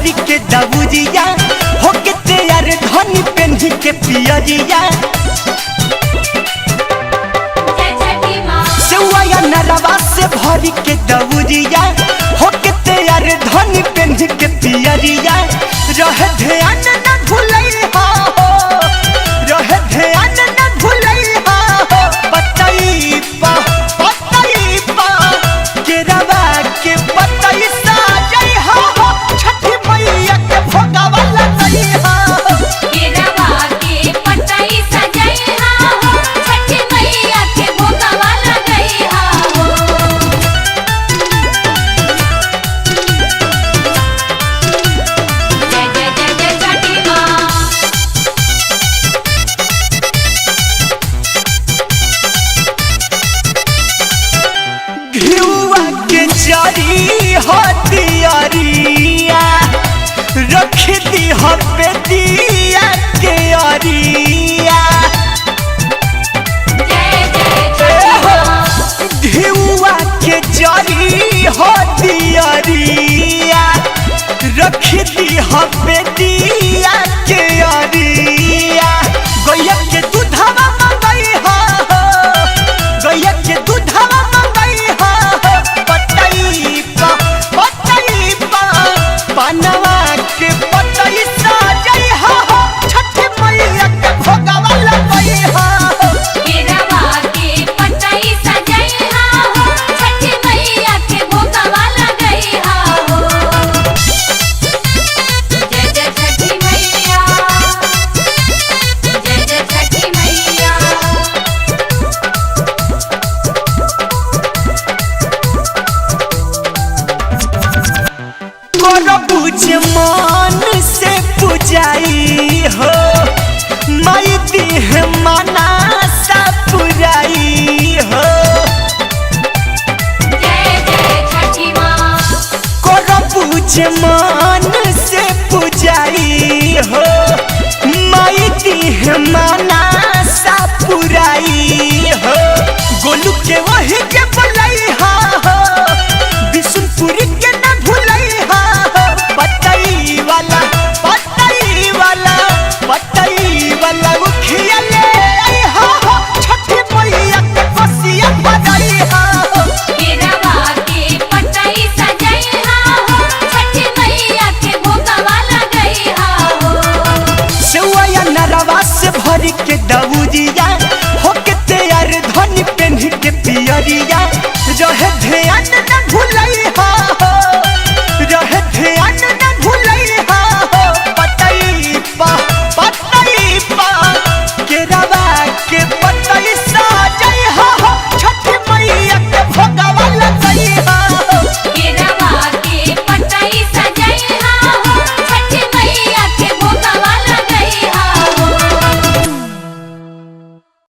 भरी के दबुजिया हो के तैयार धनी पेन्ही के पियरिया सेवया नरवा से भरी के दबुजिया हो के तैयार धनी पेन्ही के पियरिया रहे ध्यान न भूलैहा हो रहे ध्यान न भूलैहा हो पतई पा केरवा के पतई साजै हो छठी मैया के भोगवा लगैहा केरवा के पतई सजैहा हो छठी मैया के भोगवा लगैहा हो। जय जय जय जय छठी माँ। घिउवा के जरी हो दियरिया रख दी हो बेदिया के अरिया जय जय छठी माँ। घिउवा के जरी हो दियरिया रख दी हो बेदिया के अरिया गैया के दूधवा मंगैहा हो गैया के दूधवा मंगैहा हो पतई पा पनवा के पतई साजैहा हो छठी मैया के भोगवा लगैहा हो केरवा के पतई सजैहा हो छठी मैया के भोगवा लगैहा हो। जय जय छठी मैया। जय जय छठी मैया। करबू जे मन से पूजाई हो माई देह मना सा पुराई हो जय जय छठी माँ। करबू जे मन से पूजाई हो माई देह मना सा पुराई हो गोलू के वही के बोलैहा हो बिशुनपुरी के न भूलैहा हो पतई वाला उखिया ले आइहा हो छठी मैया के बसिया बजैहा हो केरवा के पतई सजैहा हो छठी मैया के भोगवा लगैहा हो। सेवया नरवा से भरी के दबुजिया हो के तैयार धनी पेन्ही के पियरिया रहे